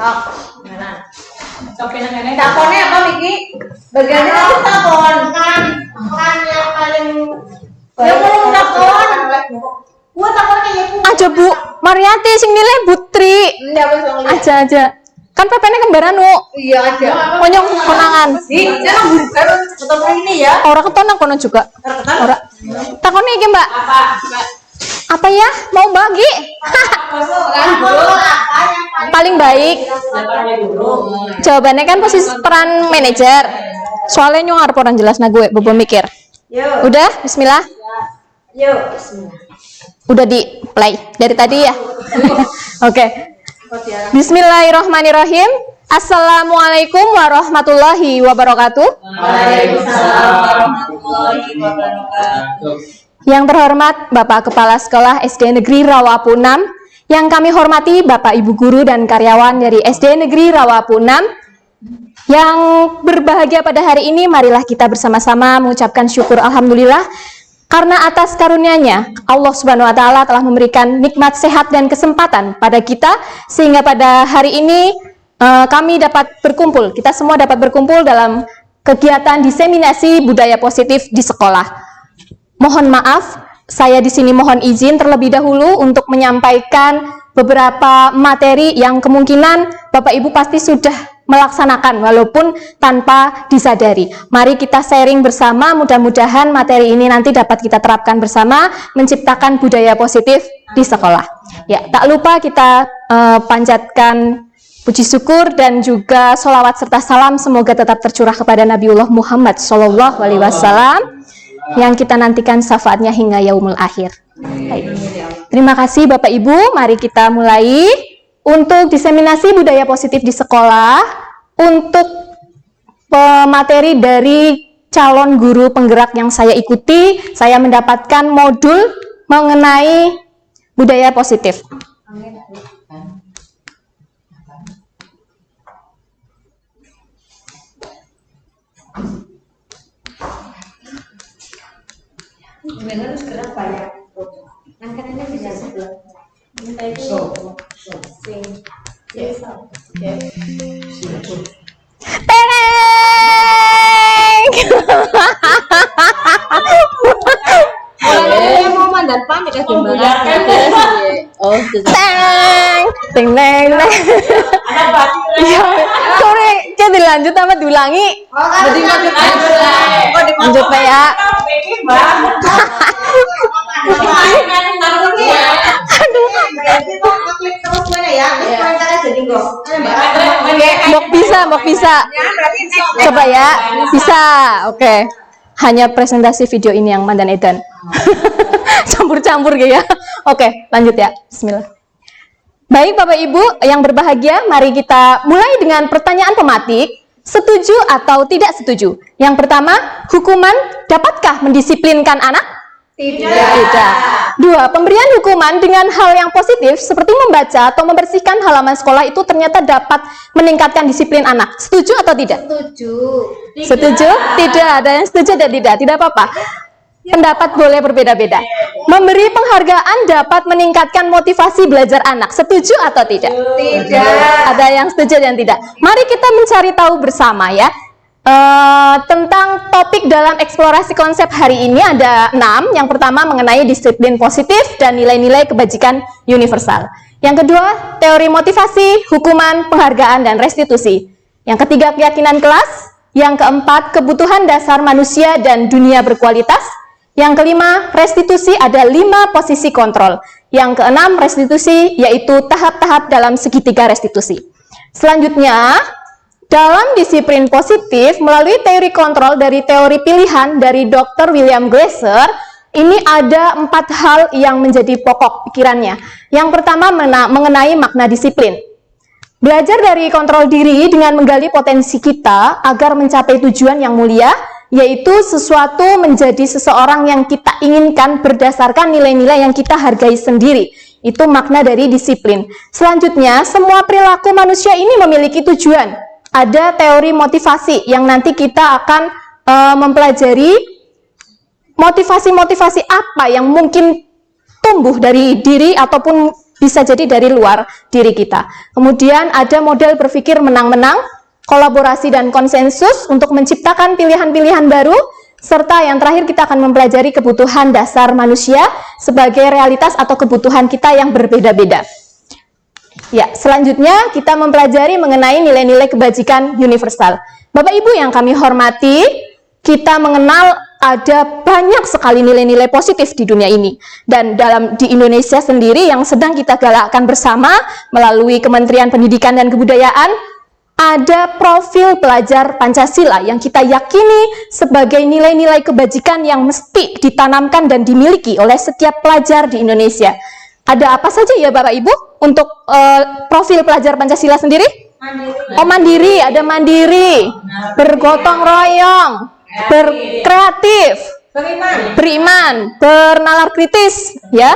Sok, gimana? Takonnya apa, Miki? Bagiannya itu takon. Kan yang paling Ya mau takon. Gua takonnya ya Bu. Aja Bu, Mariati sing nilai Putri. Enggak bisa ngeliat. Aja. Kan pepene kembaran Nu. Iya aja. Konyong konangan. Jangan baru ketemu ini ya. Ora ketonang kono juga. Ora. Takone iki, Mbak. Apa ya? Mau bagi? Paling baik. Jawabannya kan posisi peran manajer. Soalnya nyong arep orang jelas nah gue, bobo mikir. Yuk. Udah, bismillah. Yuk, bismillah. Udah di play dari tadi ya. Oke. Bismillahirrahmanirrahim. Assalamualaikum warahmatullahi wabarakatuh. Waalaikumsalam warahmatullahi wabarakatuh. Yang terhormat Bapak Kepala Sekolah SD Negeri Rawapu 6, yang kami hormati Bapak Ibu Guru dan karyawan dari SD Negeri Rawapu 6, yang berbahagia pada hari ini, marilah kita bersama-sama mengucapkan syukur Alhamdulillah, karena atas karunia-Nya Allah Subhanahu wa Ta'ala telah memberikan nikmat sehat dan kesempatan pada kita, sehingga pada hari ini kami dapat berkumpul, kita semua dapat berkumpul dalam kegiatan diseminasi budaya positif di sekolah. Mohon maaf, saya di sini mohon izin terlebih dahulu untuk menyampaikan beberapa materi yang kemungkinan Bapak Ibu pasti sudah melaksanakan walaupun tanpa disadari. Mari kita sharing bersama, mudah-mudahan materi ini nanti dapat kita terapkan bersama, menciptakan budaya positif di sekolah. Ya, tak lupa kita panjatkan puji syukur dan juga sholawat serta salam semoga tetap tercurah kepada Nabiullah Muhammad SAW, yang kita nantikan syafaatnya hingga yaumul akhir. Baik. Terima kasih Bapak Ibu, mari kita mulai untuk diseminasi budaya positif di sekolah. Untuk pemateri dari calon guru penggerak yang saya ikuti, saya mendapatkan modul mengenai budaya positif. Gimana harus gerak banyak. Angkatannya bisa sebelah. Minta itu. Sing. Yes. Tereng! Mau mandan pamit ya Oh, Teng! Teng teng teng. Iya, sore jadi lanjut apa diulangi? Jadi Lanjut Pak ya. Mok bisa. Coba ya, bisa. Oke. Hanya presentasi video ini yang Mandan Edan. Campur-campur gitu ya. Oke, lanjut ya. Bismillah. Baik Bapak Ibu yang berbahagia, mari kita mulai dengan pertanyaan pematik. Setuju atau tidak setuju? Yang pertama, hukuman dapatkah mendisiplinkan anak? Tidak. Dua, pemberian hukuman dengan hal yang positif seperti membaca atau membersihkan halaman sekolah itu ternyata dapat meningkatkan disiplin anak. Setuju atau tidak? Setuju. Setuju? Tidak. Ada yang setuju dan tidak. Tidak apa-apa. Pendapat boleh berbeda-beda. Memberi penghargaan dapat meningkatkan motivasi belajar anak. Setuju atau tidak? Tidak. Ada yang setuju dan tidak. Mari kita mencari tahu bersama ya. Tentang topik dalam eksplorasi konsep hari ini ada 6. Yang pertama mengenai disiplin positif dan nilai-nilai kebajikan universal. Yang kedua, teori motivasi, hukuman, penghargaan, dan restitusi. Yang ketiga, keyakinan kelas. Yang keempat, kebutuhan dasar manusia dan dunia berkualitas. Yang kelima, restitusi ada 5 posisi kontrol. Yang keenam, restitusi yaitu tahap-tahap dalam segitiga restitusi. Selanjutnya, dalam disiplin positif, melalui teori kontrol dari teori pilihan dari Dr. William Glasser, ini ada 4 hal yang menjadi pokok pikirannya. Yang pertama mengenai makna disiplin. Belajar dari kontrol diri dengan menggali potensi kita agar mencapai tujuan yang mulia, yaitu sesuatu menjadi seseorang yang kita inginkan berdasarkan nilai-nilai yang kita hargai sendiri. Itu makna dari disiplin. Selanjutnya, semua perilaku manusia ini memiliki tujuan. Ada teori motivasi yang nanti kita akan mempelajari motivasi-motivasi apa yang mungkin tumbuh dari diri ataupun bisa jadi dari luar diri kita. Kemudian ada model berpikir menang-menang, kolaborasi dan konsensus untuk menciptakan pilihan-pilihan baru, serta yang terakhir kita akan mempelajari kebutuhan dasar manusia sebagai realitas atau kebutuhan kita yang berbeda-beda. Ya, selanjutnya kita mempelajari mengenai nilai-nilai kebajikan universal. Bapak Ibu yang kami hormati, kita mengenal ada banyak sekali nilai-nilai positif di dunia ini. Dan di Indonesia sendiri yang sedang kita galakkan bersama melalui Kementerian Pendidikan dan Kebudayaan, ada profil pelajar Pancasila yang kita yakini sebagai nilai-nilai kebajikan yang mesti ditanamkan dan dimiliki oleh setiap pelajar di Indonesia. Ada apa saja ya Bapak Ibu untuk profil pelajar Pancasila sendiri? Oh, mandiri, ada mandiri, bergotong royong, berkreatif, beriman, bernalar kritis, ya,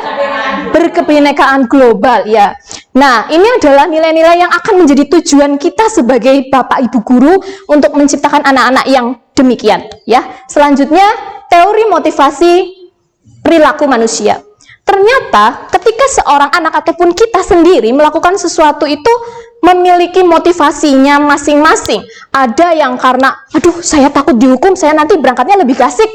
berkebinekaan global, ya. Nah, ini adalah nilai-nilai yang akan menjadi tujuan kita sebagai Bapak Ibu guru untuk menciptakan anak-anak yang demikian, ya. Selanjutnya, teori motivasi perilaku manusia. Ternyata ketika seorang anak ataupun kita sendiri melakukan sesuatu itu memiliki motivasinya masing-masing. Ada yang karena, aduh saya takut dihukum, saya nanti berangkatnya lebih asik.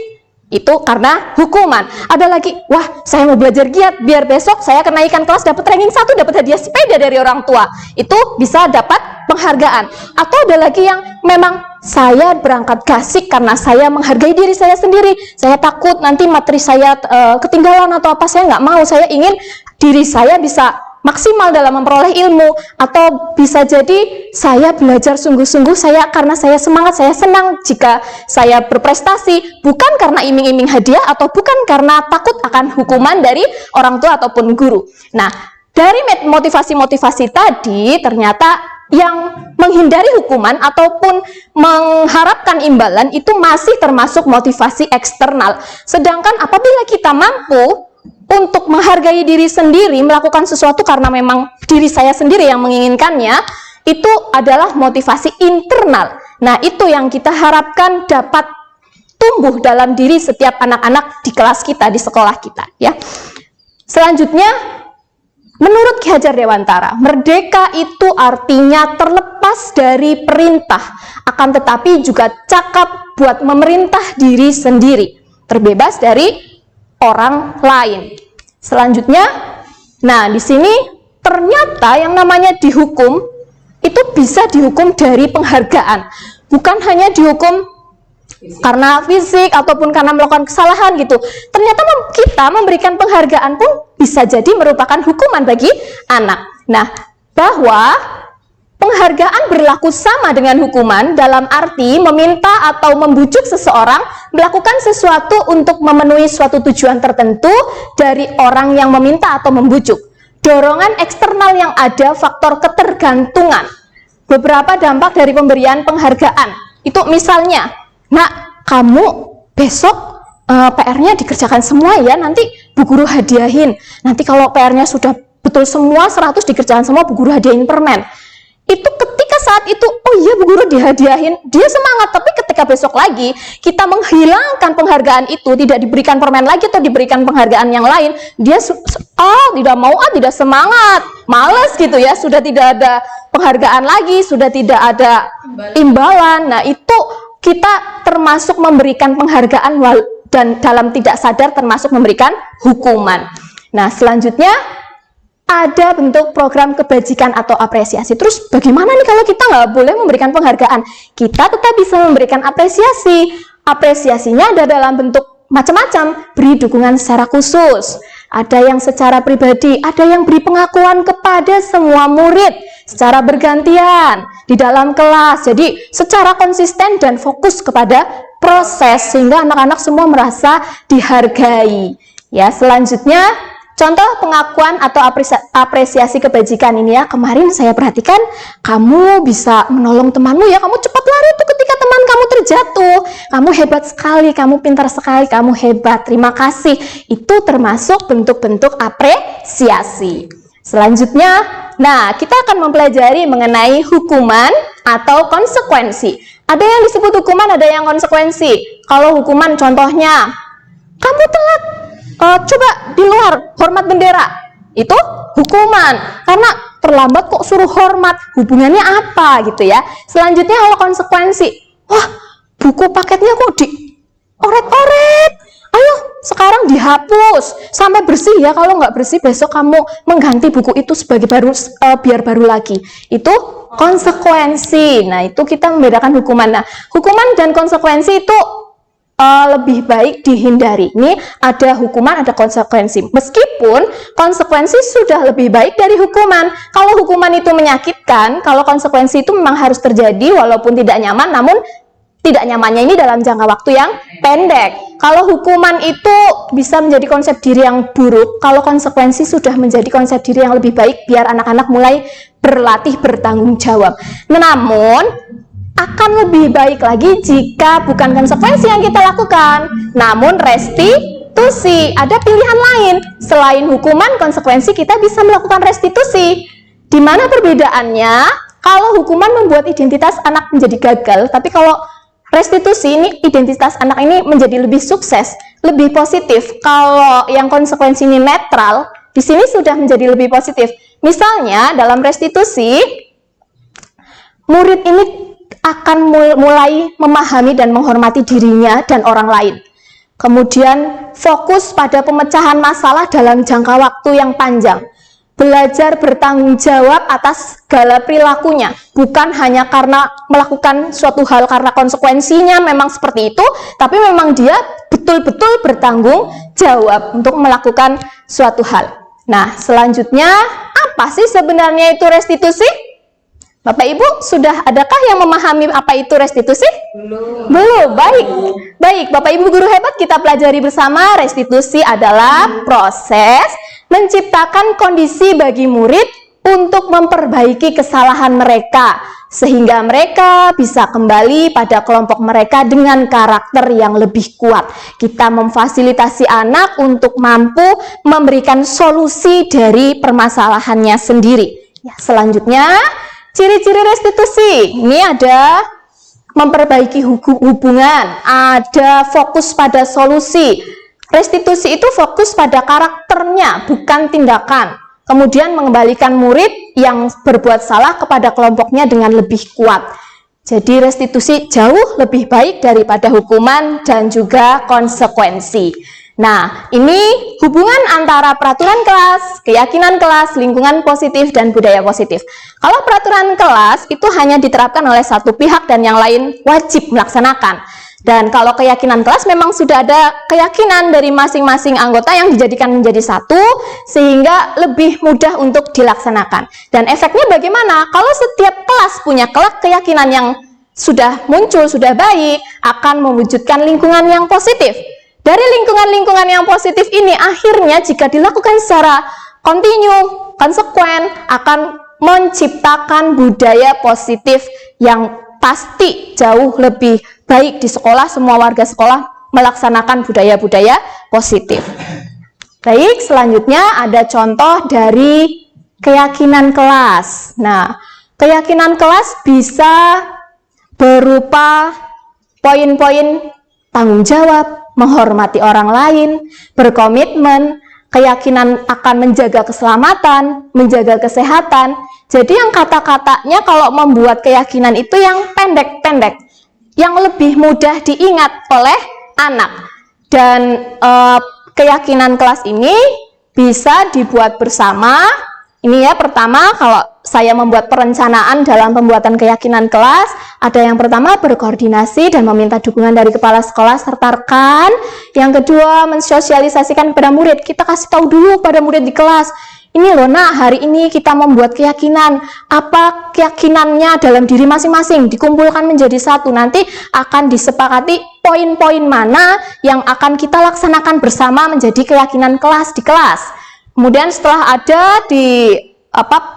Itu karena hukuman. Ada lagi, wah saya mau belajar giat, biar besok saya kenaikan kelas dapat ranking 1, dapat hadiah sepeda dari orang tua. Itu bisa dapat penghargaan. Atau ada lagi yang memang saya berangkat gasik karena saya menghargai diri saya sendiri. Saya takut nanti materi saya ketinggalan atau apa, saya nggak mau. Saya ingin diri saya bisa maksimal dalam memperoleh ilmu, atau bisa jadi saya belajar sungguh-sungguh karena saya semangat, saya senang jika saya berprestasi, bukan karena iming-iming hadiah atau bukan karena takut akan hukuman dari orang tua ataupun guru. Nah, dari motivasi-motivasi tadi ternyata yang menghindari hukuman ataupun mengharapkan imbalan itu masih termasuk motivasi eksternal. Sedangkan apabila kita mampu untuk menghargai diri sendiri, melakukan sesuatu karena memang diri saya sendiri yang menginginkannya, itu adalah motivasi internal. Nah, itu yang kita harapkan dapat tumbuh dalam diri setiap anak-anak di kelas kita, di sekolah kita, ya. Selanjutnya, menurut Ki Hajar Dewantara, merdeka itu artinya terlepas dari perintah, akan tetapi juga cakap buat memerintah diri sendiri, terbebas dari orang lain. Selanjutnya, nah di sini ternyata yang namanya dihukum itu bisa dihukum dari penghargaan, bukan hanya dihukum karena fisik ataupun karena melakukan kesalahan gitu. Ternyata kita memberikan penghargaan pun bisa jadi merupakan hukuman bagi anak. Nah, bahwa penghargaan berlaku sama dengan hukuman dalam arti meminta atau membujuk seseorang melakukan sesuatu untuk memenuhi suatu tujuan tertentu dari orang yang meminta atau membujuk. Dorongan eksternal yang ada, faktor ketergantungan. Beberapa dampak dari pemberian penghargaan. Itu misalnya, nak, kamu besok PR-nya dikerjakan semua ya, nanti Bu Guru hadiahin. Nanti kalau PR-nya sudah betul semua, 100 dikerjakan semua, Bu Guru hadiahin permen. Itu ketika saat itu, oh iya Bu Guru dihadiahin, dia semangat. Tapi ketika besok lagi kita menghilangkan penghargaan itu, tidak diberikan permen lagi atau diberikan penghargaan yang lain, dia tidak mau, tidak semangat, males gitu ya, sudah tidak ada penghargaan lagi, sudah tidak ada imbalan. Nah, itu kita termasuk memberikan penghargaan dan dalam tidak sadar termasuk memberikan hukuman. Nah, selanjutnya ada bentuk program kebajikan atau apresiasi. Terus bagaimana nih kalau kita nggak boleh memberikan penghargaan? Kita tetap bisa memberikan apresiasi. Apresiasinya ada dalam bentuk macam-macam. Beri dukungan secara khusus, ada yang secara pribadi, ada yang beri pengakuan kepada semua murid secara bergantian di dalam kelas. Jadi secara konsisten dan fokus kepada proses sehingga anak-anak semua merasa dihargai. Ya, selanjutnya contoh pengakuan atau apresiasi kebajikan ini ya, kemarin saya perhatikan kamu bisa menolong temanmu ya, kamu cepat lari tuh ketika teman kamu terjatuh, kamu hebat sekali, kamu pintar sekali, kamu hebat, terima kasih. Itu termasuk bentuk-bentuk apresiasi. Selanjutnya, nah kita akan mempelajari mengenai hukuman atau konsekuensi. Ada yang disebut hukuman, ada yang konsekuensi. Kalau hukuman contohnya, kamu telat, coba di luar hormat bendera, Itu hukuman. Karena terlambat kok suruh hormat, hubungannya apa gitu ya. Selanjutnya kalau konsekuensi, wah buku paketnya kok dioret-oret, ayo sekarang dihapus sampai bersih ya, kalau nggak bersih besok kamu mengganti buku itu sebagai baru, biar baru lagi. Itu konsekuensi. Nah itu kita membedakan hukuman. Nah hukuman dan konsekuensi itu lebih baik dihindari. Ini ada hukuman, ada konsekuensi. Meskipun konsekuensi sudah lebih baik dari hukuman. Kalau hukuman itu menyakitkan, kalau konsekuensi itu memang harus terjadi walaupun tidak nyaman, namun tidak nyamannya ini dalam jangka waktu yang pendek. Kalau hukuman itu bisa menjadi konsep diri yang buruk, kalau konsekuensi sudah menjadi konsep diri yang lebih baik, biar anak-anak mulai berlatih bertanggung jawab. Namun akan lebih baik lagi jika bukan konsekuensi yang kita lakukan, namun restitusi. Ada pilihan lain selain hukuman, konsekuensi, kita bisa melakukan restitusi. Di mana perbedaannya? Kalau hukuman membuat identitas anak menjadi gagal, tapi kalau restitusi ini identitas anak ini menjadi lebih sukses, lebih positif. Kalau yang konsekuensi ini netral, di sini sudah menjadi lebih positif. Misalnya dalam restitusi, murid ini akan mulai memahami dan menghormati dirinya dan orang lain. Kemudian fokus pada pemecahan masalah dalam jangka waktu yang panjang. Belajar bertanggung jawab atas segala perilakunya, bukan hanya karena melakukan suatu hal karena konsekuensinya memang seperti itu, tapi memang dia betul-betul bertanggung jawab untuk melakukan suatu hal. Nah, selanjutnya apa sih sebenarnya itu restitusi? Bapak Ibu, sudah adakah yang memahami apa itu restitusi? Belum. Baik, Bapak Ibu guru hebat, kita pelajari bersama. Restitusi adalah proses menciptakan kondisi bagi murid untuk memperbaiki kesalahan mereka, sehingga mereka bisa kembali pada kelompok mereka dengan karakter yang lebih kuat. Kita memfasilitasi anak untuk mampu memberikan solusi dari permasalahannya sendiri. Ya, selanjutnya, ciri-ciri restitusi. Ini ada memperbaiki hubungan, ada fokus pada solusi. Restitusi itu fokus pada karakternya, bukan tindakan. Kemudian mengembalikan murid yang berbuat salah kepada kelompoknya dengan lebih kuat. Jadi restitusi jauh lebih baik daripada hukuman dan juga konsekuensi. Nah, ini hubungan antara peraturan kelas, keyakinan kelas, lingkungan positif, dan budaya positif. Kalau peraturan kelas itu hanya diterapkan oleh satu pihak dan yang lain wajib melaksanakan. Dan kalau keyakinan kelas memang sudah ada keyakinan dari masing-masing anggota yang dijadikan menjadi satu, sehingga lebih mudah untuk dilaksanakan. Dan efeknya bagaimana? Kalau setiap kelas punya keyakinan yang sudah muncul, sudah baik, akan mewujudkan lingkungan yang positif. Dari lingkungan-lingkungan yang positif ini akhirnya jika dilakukan secara kontinu, konsekuen, akan menciptakan budaya positif yang pasti jauh lebih baik di sekolah. Semua warga sekolah melaksanakan budaya-budaya positif. Baik, selanjutnya ada contoh dari keyakinan kelas. Nah, keyakinan kelas bisa berupa poin-poin tanggung jawab, menghormati orang lain, berkomitmen, keyakinan akan menjaga keselamatan, menjaga kesehatan. Jadi yang kata-katanya kalau membuat keyakinan itu yang pendek-pendek, yang lebih mudah diingat oleh anak. Dan keyakinan kelas ini bisa dibuat bersama. Ini ya, pertama kalau saya membuat perencanaan dalam pembuatan keyakinan kelas, ada yang pertama berkoordinasi dan meminta dukungan dari kepala sekolah serta rekan. Yang kedua mensosialisasikan kepada murid. Kita kasih tahu dulu pada murid di kelas. Ini loh nak, hari ini kita membuat keyakinan. Apa keyakinannya dalam diri masing-masing, dikumpulkan menjadi satu. Nanti akan disepakati poin-poin mana yang akan kita laksanakan bersama menjadi keyakinan kelas di kelas. Kemudian setelah ada di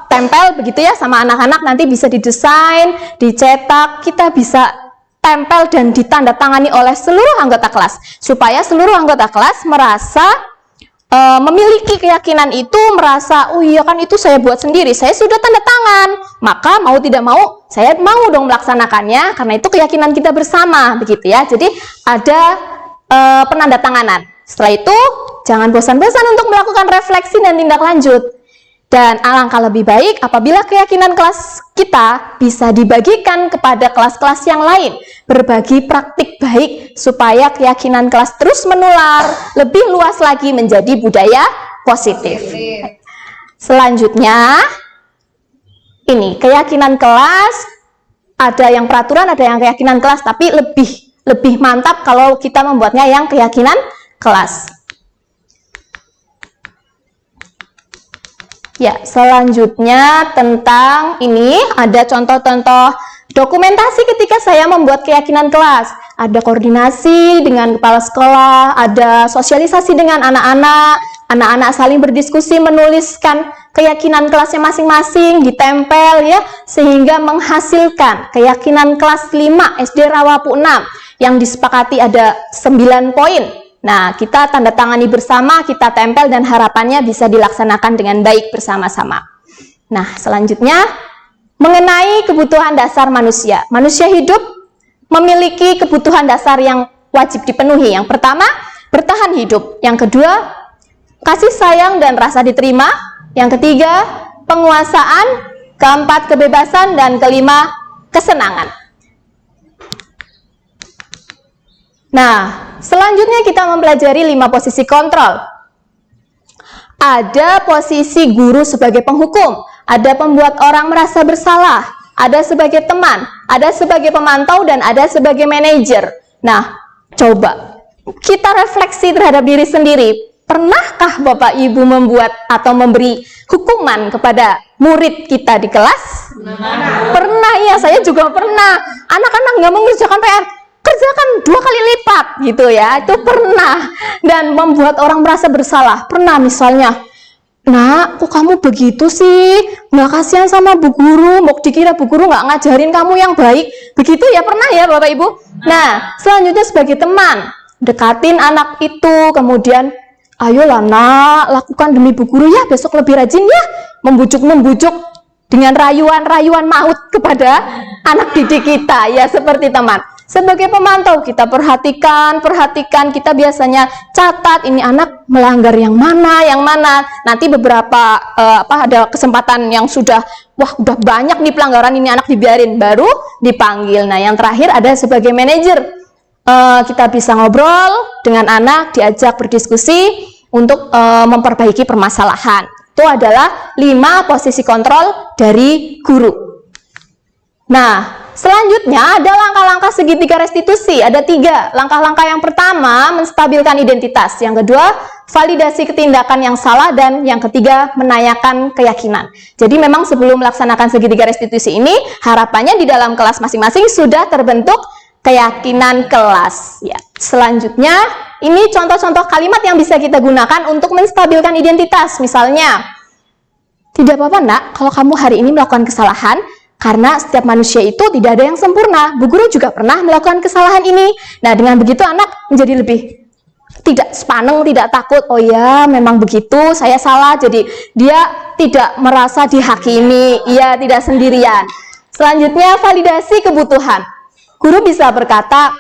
tempel begitu ya sama anak-anak, nanti bisa didesain, dicetak, kita bisa tempel dan ditandatangani oleh seluruh anggota kelas, supaya seluruh anggota kelas merasa memiliki keyakinan itu, merasa oh iya kan itu saya buat sendiri, saya sudah tanda tangan, maka mau tidak mau saya mau dong melaksanakannya karena itu keyakinan kita bersama begitu ya. Jadi ada penandatanganan. Setelah itu jangan bosan-bosan untuk melakukan refleksi dan tindak lanjut. Dan alangkah lebih baik apabila keyakinan kelas kita bisa dibagikan kepada kelas-kelas yang lain, berbagi praktik baik supaya keyakinan kelas terus menular lebih luas lagi menjadi budaya positif. Selanjutnya, ini keyakinan kelas, ada yang peraturan, ada yang keyakinan kelas, tapi lebih mantap kalau kita membuatnya yang keyakinan kelas. Ya, selanjutnya tentang ini ada contoh-contoh dokumentasi ketika saya membuat keyakinan kelas. Ada koordinasi dengan kepala sekolah, ada sosialisasi dengan anak-anak, anak-anak saling berdiskusi menuliskan keyakinan kelasnya masing-masing, ditempel ya, sehingga menghasilkan keyakinan kelas 5 SD Rawapu 6 yang disepakati ada 9 poin. Nah, kita tanda tangani bersama, kita tempel dan harapannya bisa dilaksanakan dengan baik bersama-sama. Nah, selanjutnya mengenai kebutuhan dasar manusia. Manusia hidup memiliki kebutuhan dasar yang wajib dipenuhi. Yang pertama, bertahan hidup. Yang kedua, kasih sayang dan rasa diterima. Yang ketiga, penguasaan. Keempat, kebebasan. Dan kelima, kesenangan. Nah, selanjutnya kita mempelajari 5 posisi kontrol. Ada posisi guru sebagai penghukum, ada pembuat orang merasa bersalah, ada sebagai teman, ada sebagai pemantau, dan ada sebagai manajer. Nah, coba kita refleksi terhadap diri sendiri. Pernahkah Bapak Ibu membuat atau memberi hukuman kepada murid kita di kelas? Pernah ya, saya juga pernah. Anak-anak nggak mengerjakan PR, kerjakan 2 kali lipat gitu ya, itu pernah. Dan membuat orang merasa bersalah, pernah. Misalnya, nak, kok kamu begitu sih, nggak kasihan sama Bu Guru, mau dikira Bu Guru nggak ngajarin kamu yang baik, begitu ya, pernah ya Bapak Ibu. Nah, selanjutnya sebagai teman, dekatin anak itu, kemudian ayolah nak, lakukan demi Bu Guru ya, besok lebih rajin ya, membujuk-membujuk dengan rayuan-rayuan maut kepada anak didik kita ya, seperti teman. Sebagai pemantau kita perhatikan, kita biasanya catat ini anak melanggar yang mana. Nanti beberapa ada kesempatan yang sudah udah banyak nih pelanggaran, ini anak dibiarin, baru dipanggil. Nah, yang terakhir ada sebagai manajer. Kita bisa ngobrol dengan anak, diajak berdiskusi untuk memperbaiki permasalahan. Itu adalah 5 posisi kontrol dari guru. Nah, selanjutnya ada langkah-langkah segitiga restitusi. Ada 3 langkah-langkah. Yang pertama, menstabilkan identitas. Yang kedua, validasi ketindakan yang salah. Dan yang ketiga, menanyakan keyakinan. Jadi memang sebelum melaksanakan segitiga restitusi ini, harapannya di dalam kelas masing-masing sudah terbentuk keyakinan kelas. Ya. Selanjutnya, ini contoh-contoh kalimat yang bisa kita gunakan untuk menstabilkan identitas. Misalnya, tidak apa-apa nak, kalau kamu hari ini melakukan kesalahan, karena setiap manusia itu tidak ada yang sempurna. Bu Guru juga pernah melakukan kesalahan ini. Nah, dengan begitu anak menjadi lebih tidak sepaneng, tidak takut. Oh ya, memang begitu, saya salah. Jadi dia tidak merasa dihakimi, ia tidak sendirian. Selanjutnya, validasi kebutuhan. Guru bisa berkata,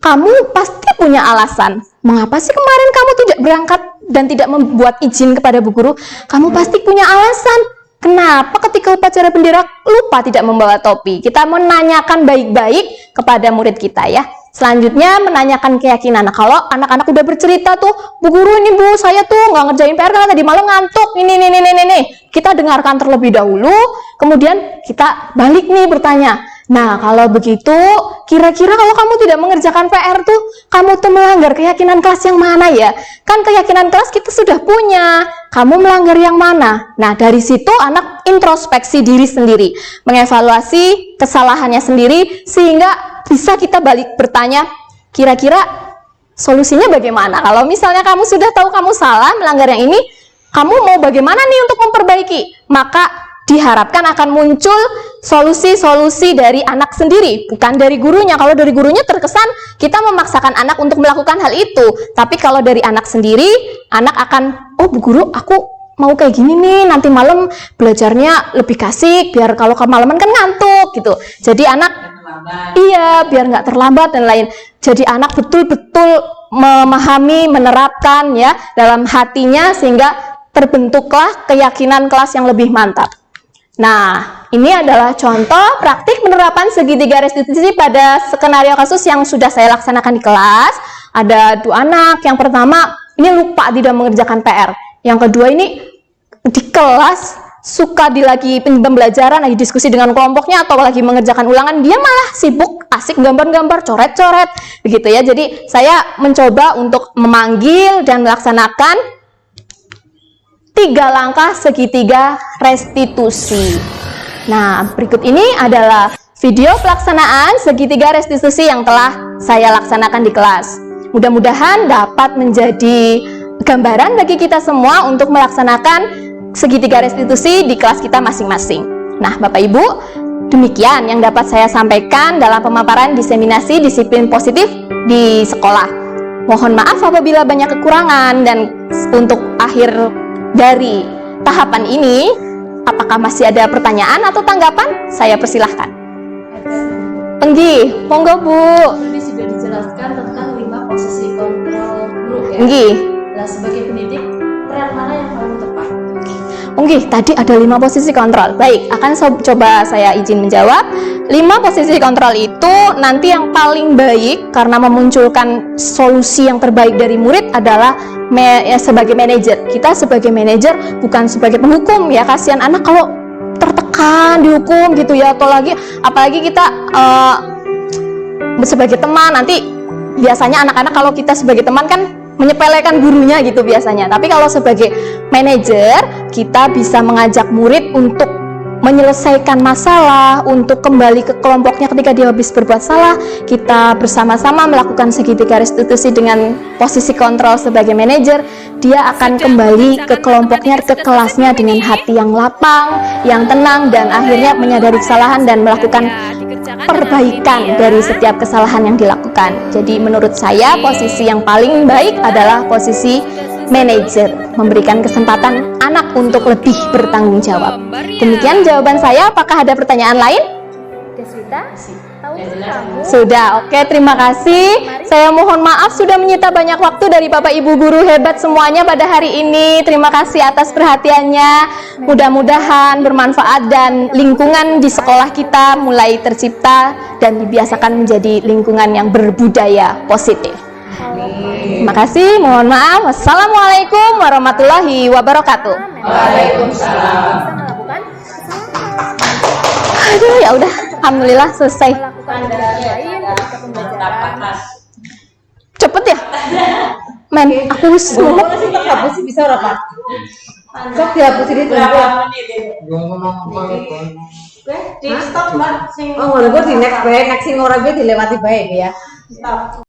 kamu pasti punya alasan. Mengapa sih kemarin kamu tidak berangkat dan tidak membuat izin kepada Bu Guru? Kamu pasti punya alasan. Kenapa ketika upacara bendera lupa tidak membawa topi? Kita menanyakan baik-baik kepada murid kita ya. Selanjutnya menanyakan keyakinan. Nah, kalau anak-anak udah bercerita tuh, Bu Guru ini Bu, saya tuh nggak ngerjain PR karena tadi malam ngantuk. Ini. Kita dengarkan terlebih dahulu, kemudian kita balik nih bertanya. Nah, kalau begitu, kira-kira kalau kamu tidak mengerjakan PR tuh, kamu tuh melanggar keyakinan kelas yang mana ya? Kan keyakinan kelas kita sudah punya, kamu melanggar yang mana? Nah, dari situ anak introspeksi diri sendiri, mengevaluasi kesalahannya sendiri, sehingga bisa kita balik bertanya, kira-kira solusinya bagaimana? Kalau misalnya kamu sudah tahu kamu salah melanggar yang ini, kamu mau bagaimana nih untuk memperbaiki? Maka diharapkan akan muncul solusi-solusi dari anak sendiri, bukan dari gurunya. Kalau dari gurunya terkesan kita memaksakan anak untuk melakukan hal itu. Tapi kalau dari anak sendiri, anak akan, oh Bu Guru, aku mau kayak gini nih, nanti malam belajarnya lebih asik, biar kalau kemalaman kan ngantuk gitu. Jadi anak Iya, biar nggak terlambat dan lain. Jadi anak betul-betul memahami, menerapkan ya dalam hatinya sehingga terbentuklah keyakinan kelas yang lebih mantap. Nah, ini adalah contoh praktik penerapan segitiga restitusi pada skenario kasus yang sudah saya laksanakan di kelas. Ada 2 anak, yang pertama ini lupa tidak mengerjakan PR. Yang kedua ini di kelas suka lagi pembelajaran, lagi diskusi dengan kelompoknya atau lagi mengerjakan ulangan, dia malah sibuk asik gambar-gambar, coret-coret, begitu ya. Jadi saya mencoba untuk memanggil dan melaksanakan 3 langkah segitiga restitusi. Nah, berikut ini adalah video pelaksanaan segitiga restitusi yang telah saya laksanakan di kelas. Mudah-mudahan dapat menjadi gambaran bagi kita semua untuk melaksanakan segitiga restitusi di kelas kita masing-masing. Nah, Bapak Ibu, demikian yang dapat saya sampaikan dalam pemaparan diseminasi disiplin positif di sekolah. Mohon maaf apabila banyak kekurangan, dan untuk akhir dari tahapan ini, apakah masih ada pertanyaan atau tanggapan? Saya persilahkan. Enggih, monggo Bu. Tadi sudah dijelaskan tentang 5 posisi kontrol grup ya. Enggih. Nah, sebagai pendidik, peran mana yang paling tepat? Enggih, tadi ada 5 posisi kontrol. Baik, akan coba saya izin menjawab. 5 posisi kontrol itu nanti yang paling baik karena memunculkan solusi yang terbaik dari murid adalah sebagai manajer. Kita sebagai manajer bukan sebagai penghukum ya, kasihan anak kalau tertekan dihukum gitu ya, atau apalagi kita sebagai teman, nanti biasanya anak-anak kalau kita sebagai teman kan menyepelekan gurunya gitu biasanya. Tapi kalau sebagai manajer, kita bisa mengajak murid untuk menyelesaikan masalah, untuk kembali ke kelompoknya ketika dia habis berbuat salah. Kita bersama-sama melakukan segitiga restitusi dengan posisi kontrol sebagai manajer. Dia akan kembali ke kelompoknya, ke kelasnya dengan hati yang lapang, yang tenang, dan akhirnya menyadari kesalahan dan melakukan perbaikan dari setiap kesalahan yang dilakukan. Jadi menurut saya posisi yang paling baik adalah posisi manajer, memberikan kesempatan anak untuk lebih bertanggung jawab. Demikian jawaban saya. Apakah ada pertanyaan lain? Deswita? Sudah, oke, terima kasih. Saya mohon maaf sudah menyita banyak waktu dari Bapak Ibu guru hebat semuanya pada hari ini. Terima kasih atas perhatiannya. Mudah-mudahan bermanfaat dan lingkungan di sekolah kita mulai tercipta dan dibiasakan menjadi lingkungan yang berbudaya positif. Terima kasih, mohon maaf. Wassalamualaikum warahmatullahi wabarakatuh. Waalaikumsalam. Aduh, ya udah, alhamdulillah selesai. Cepet ya? Men, aku ngomong sih tak hapus bisa berapa? Sok dihapus ini berapa menit? Di stop Mbak. Oh, ngono di next sing ora gue dilewati bae ya. Stop.